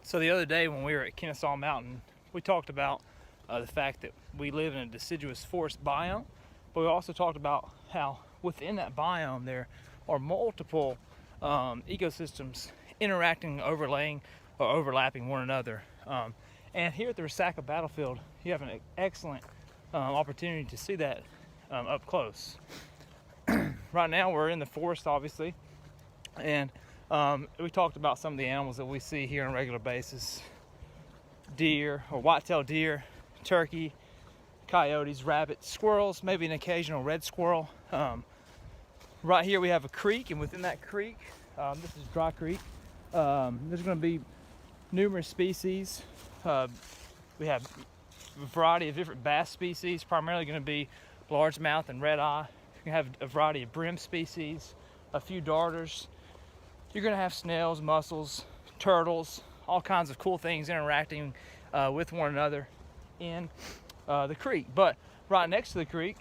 So the other day when we were at Kennesaw Mountain, we talked about the fact that we live in a deciduous forest biome, but we also talked about how within that biome there are multiple ecosystems interacting, overlaying, or overlapping one another. And here at the Resaca battlefield, you have an excellent opportunity to see that up close. Right now we're in the forest, obviously, and we talked about some of the animals that we see here on a regular basis. Deer, or white-tailed deer, turkey, coyotes, rabbits, squirrels, maybe an occasional red squirrel. Right here we have a creek, and within that creek, this is Dry Creek, there's going to be numerous species. We have a variety of different bass species, primarily going to be largemouth and red eye. You're going to have a variety of brim species, a few darters. You're going to have snails, mussels, turtles, all kinds of cool things interacting with one another in the creek. But right next to the creek,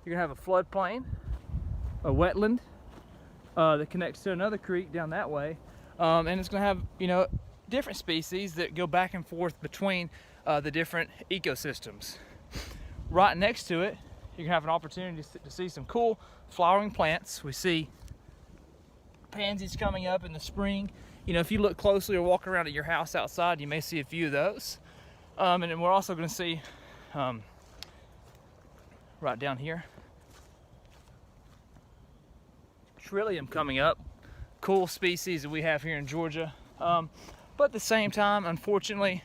you're going to have a floodplain, a wetland that connects to another creek down that way, and it's going to have, you know, different species that go back and forth between the different ecosystems. Right next to it, you're going to have an opportunity to see some cool flowering plants. We see pansies coming up in the spring. You know, if you look closely or walk around at your house outside, you may see a few of those. And then we're also going to see, right down here, trillium coming up. Cool species that we have here in Georgia. But at the same time, unfortunately,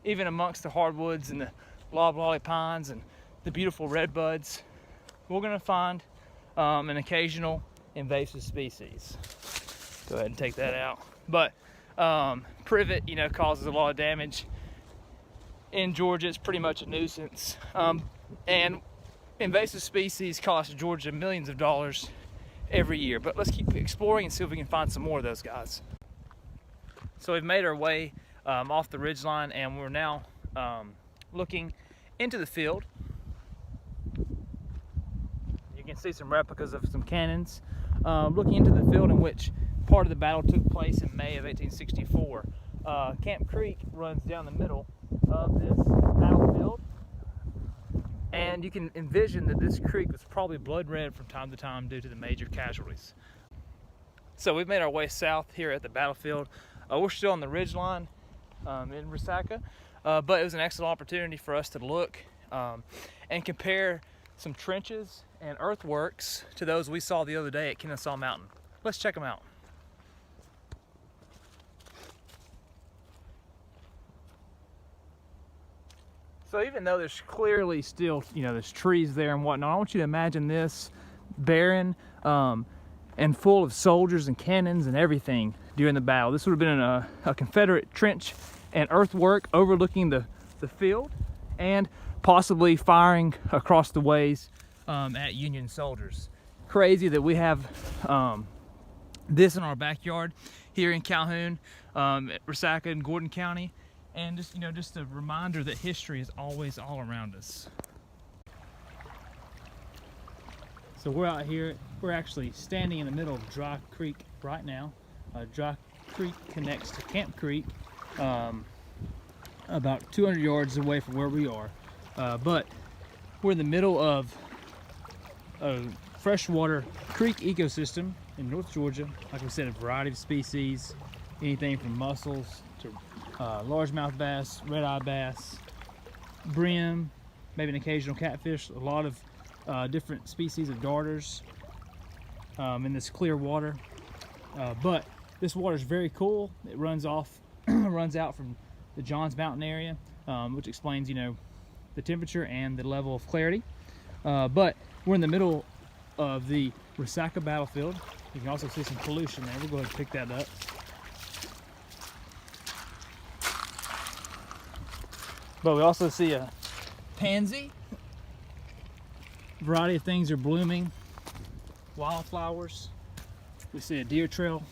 even amongst the hardwoods and the loblolly pines and the beautiful redbuds, we're going to find an occasional invasive species. Go ahead and take that out. But privet, you know, causes a lot of damage in Georgia. It's pretty much a nuisance. And invasive species cost Georgia millions of dollars every year. But let's keep exploring and see if we can find some more of those guys. So we've made our way off the ridgeline, and we're now looking into the field. You can see some replicas of some cannons. Looking into the field in which part of the battle took place in May of 1864. Camp Creek runs down the middle of this battlefield, and you can envision that this creek was probably blood red from time to time due to the major casualties. So we've made our way south here at the battlefield. We're still on the ridgeline in Resaca, but it was an excellent opportunity for us to look and compare some trenches and earthworks to those we saw the other day at Kennesaw Mountain. Let's check them out. So even though there's clearly still, you know, there's trees there and whatnot, I want you to imagine this barren and full of soldiers and cannons and everything during the battle. This would have been a Confederate trench and earthwork overlooking the field and possibly firing across the ways at Union soldiers. Crazy that we have this in our backyard here in Calhoun, at Resaca and Gordon County. And just, you know, just a reminder that history is always all around us. So we're out here, we're actually standing in the middle of Dry Creek right now. Dry Creek connects to Camp Creek about 200 yards away from where we are. But we're in the middle of a freshwater creek ecosystem in North Georgia. Like we said, a variety of species, anything from mussels to largemouth bass, red-eye bass, brim, maybe an occasional catfish, a lot of different species of darters in this clear water. But this water is very cool. It runs out from the Johns Mountain area, which explains, you know, the temperature and the level of clarity. But we're in the middle of the Resaca battlefield. You can also see some pollution there. We'll go ahead and pick that up. But we also see a pansy. A variety of things are blooming. Wildflowers. We see a deer trail.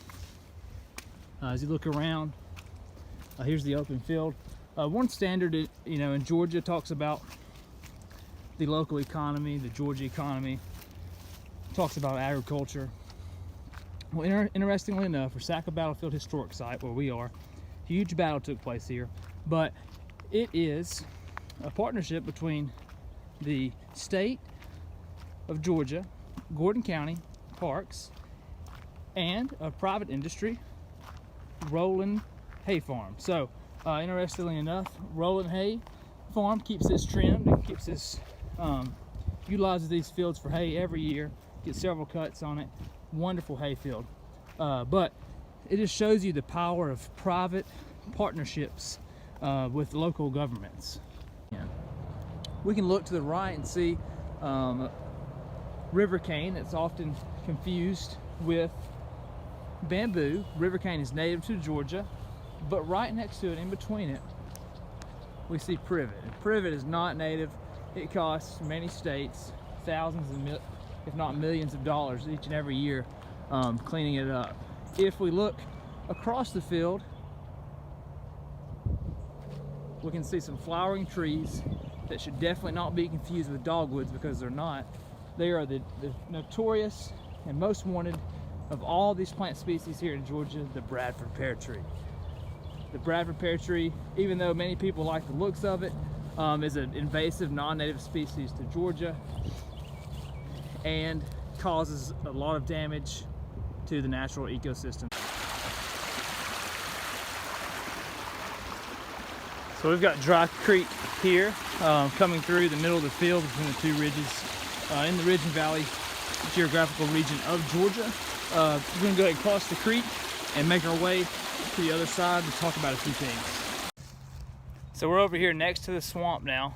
As you look around, here's the open field. One standard, you know, in Georgia talks about the local economy, the Georgia economy. Talks about agriculture. Well, interestingly enough, Resaca Battlefield Historic Site, where we are, Huge battle took place here, but it is a partnership between the state of Georgia, Gordon County Parks, and a private industry, Roland Hay Farm. So interestingly enough, Roland Hay Farm keeps this trimmed and keeps this utilizes these fields for hay every year. Get several cuts on it. Wonderful hay field. But it just shows you the power of private partnerships with local governments. Yeah. We can look to the right and see river cane that's often confused with bamboo. River cane is native to Georgia, but right next to it, in between it, we see privet. And privet is not native. It costs many states thousands and if not millions of dollars each and every year cleaning it up. If we look across the field, we can see some flowering trees that should definitely not be confused with dogwoods, because they're not. They are the notorious and most wanted of all these plant species here in Georgia, the Bradford pear tree. The Bradford pear tree, even though many people like the looks of it, is an invasive non-native species to Georgia and causes a lot of damage to the natural ecosystem. So we've got Dry Creek here coming through the middle of the field between the two ridges in the Ridge and Valley geographical region of Georgia. We're going to go ahead and cross the creek and make our way to the other side to talk about a few things. So we're over here next to the swamp now.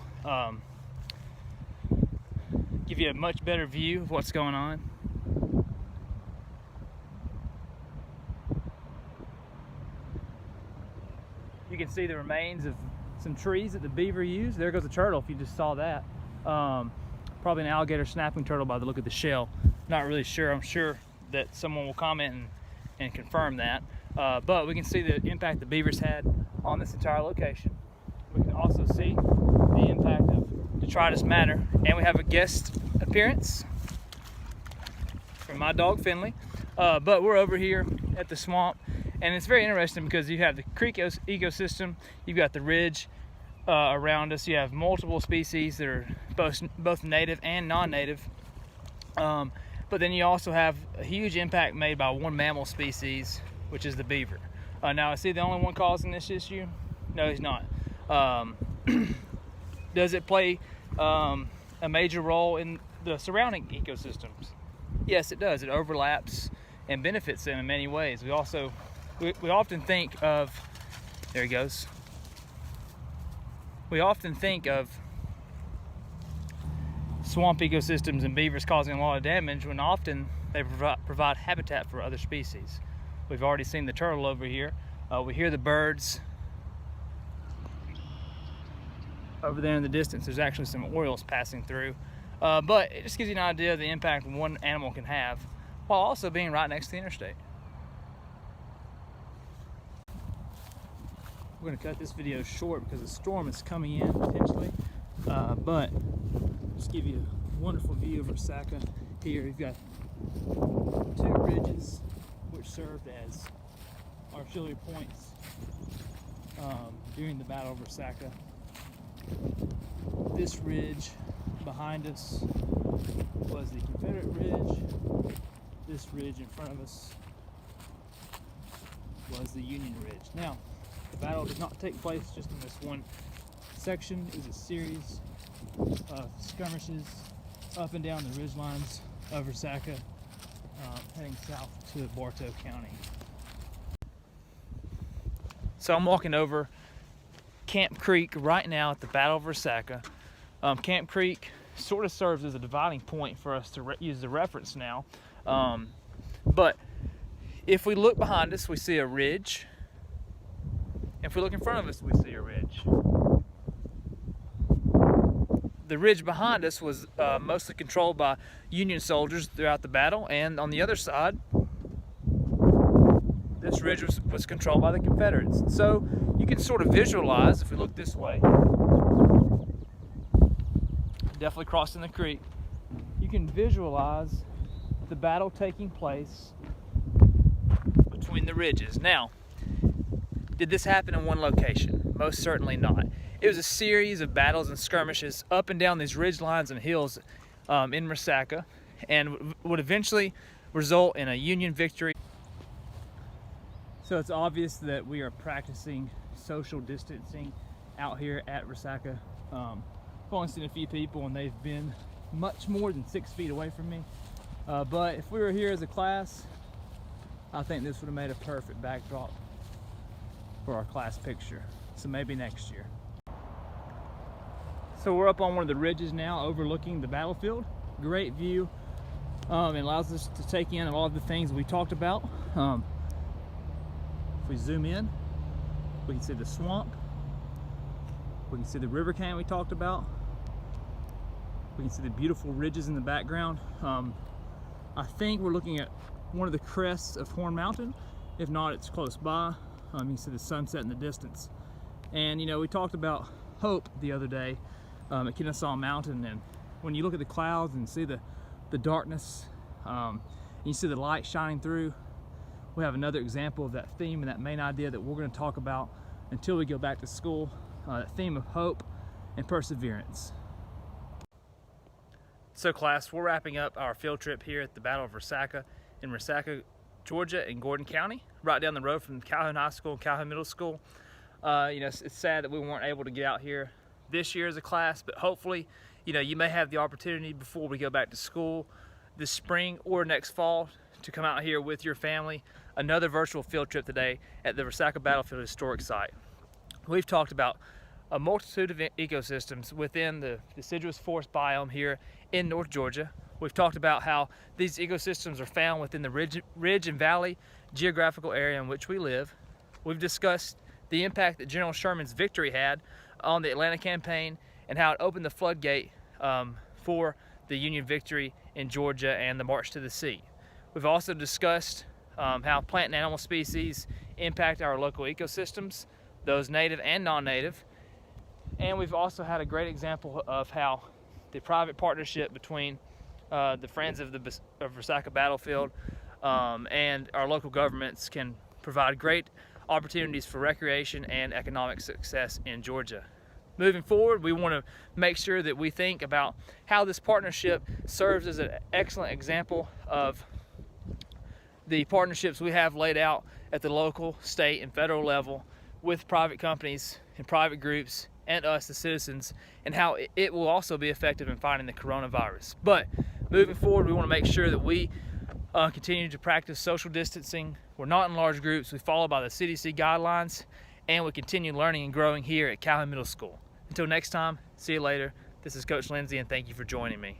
Give you a much better view of what's going on. You can see the remains of some trees that the beaver used. There goes a turtle, if you just saw that. Probably an alligator snapping turtle by the look of the shell. Not really sure. I'm sure that someone will comment and confirm that. But we can see the impact the beavers had on this entire location. We can also see the impact of detritus matter. And we have a guest appearance from my dog Finley. But we're over here at the swamp, and it's very interesting because you have the creek ecosystem, you've got the ridge around us, you have multiple species that are both native and non-native. But then you also have a huge impact made by one mammal species, which is the beaver. Now, is he the only one causing this issue? No, he's not. Does it play a major role in the surrounding ecosystems? Yes, it does. It overlaps and benefits them in many ways. We often think of, there he goes. We often think of swamp ecosystems and beavers causing a lot of damage, when often they provide habitat for other species. We've already seen the turtle over here. We hear the birds. Over there in the distance, there's actually some orioles passing through. But it just gives you an idea of the impact one animal can have while also being right next to the interstate. We're going to cut this video short because the storm is coming in potentially. But just give you a wonderful view of Resaca here. You've got two ridges which served as artillery points during the Battle of Resaca. This ridge behind us was the Confederate ridge. This ridge in front of us was the Union ridge. Now, the battle did not take place just in this one section. It was a series of skirmishes up and down the ridge lines of Resaca, heading south to Bartow County. So I'm walking over Camp Creek right now at the Battle of Resaca. Camp Creek sort of serves as a dividing point for us to use the reference now. But if we look behind us, we see a ridge. If we look in front of us, we see a ridge. The ridge behind us was mostly controlled by Union soldiers throughout the battle, and on the other side, this ridge was controlled by the Confederates. So you can sort of visualize, if we look this way, definitely crossing the creek, you can visualize the battle taking place between the ridges. Now, Did this happen in one location? Most certainly not. It was a series of battles and skirmishes up and down these ridge lines and hills in Resaca, and would eventually result in a Union victory. So it's obvious that we are practicing social distancing out here at Resaca. I've only seen a few people and they've been much more than 6 feet away from me. But if we were here as a class, I think this would have made a perfect backdrop for our class picture. So maybe next year. So we're up on one of the ridges now overlooking the battlefield. Great view. It allows us to take in all of the things we talked about. If we zoom in, we can see the swamp. We can see the river canyon we talked about. We can see the beautiful ridges in the background. I think we're looking at one of the crests of Horn Mountain. If not, it's close by. You can see the sunset in the distance. And you know, we talked about hope the other day at Kennesaw Mountain, and when you look at the clouds and see the darkness, and you see the light shining through, we have another example of that theme and that main idea that we're going to talk about until we go back to school, that theme of hope and perseverance. So class, we're wrapping up our field trip here at the Battle of Resaca in Resaca, Georgia in Gordon County, right down the road from Calhoun High School and Calhoun Middle School. You know, it's sad that we weren't able to get out here this year as a class, but hopefully, you know, you may have the opportunity before we go back to school this spring or next fall to come out here with your family. Another virtual field trip today at the Resaca Battlefield Historic Site. We've talked about a multitude of ecosystems within the deciduous forest biome here in North Georgia. We've talked about how these ecosystems are found within the ridge and valley geographical area in which we live. We've discussed the impact that General Sherman's victory had on the Atlanta campaign and how it opened the floodgate for the Union victory in Georgia and the March to the Sea. We've also discussed how plant and animal species impact our local ecosystems, those native and non-native. And we've also had a great example of how the private partnership between the Friends of Resaca Battlefield and our local governments can provide great opportunities for recreation and economic success in Georgia. Moving forward, we want to make sure that we think about how this partnership serves as an excellent example of the partnerships we have laid out at the local, state, and federal level with private companies and private groups and us, the citizens, and how it will also be effective in fighting the coronavirus. But moving forward, we want to make sure that we continue to practice social distancing. We're not in large groups. We follow by the CDC guidelines, and we continue learning and growing here at Calhoun Middle School. Until next time, see you later. This is Coach Lindsay, and thank you for joining me.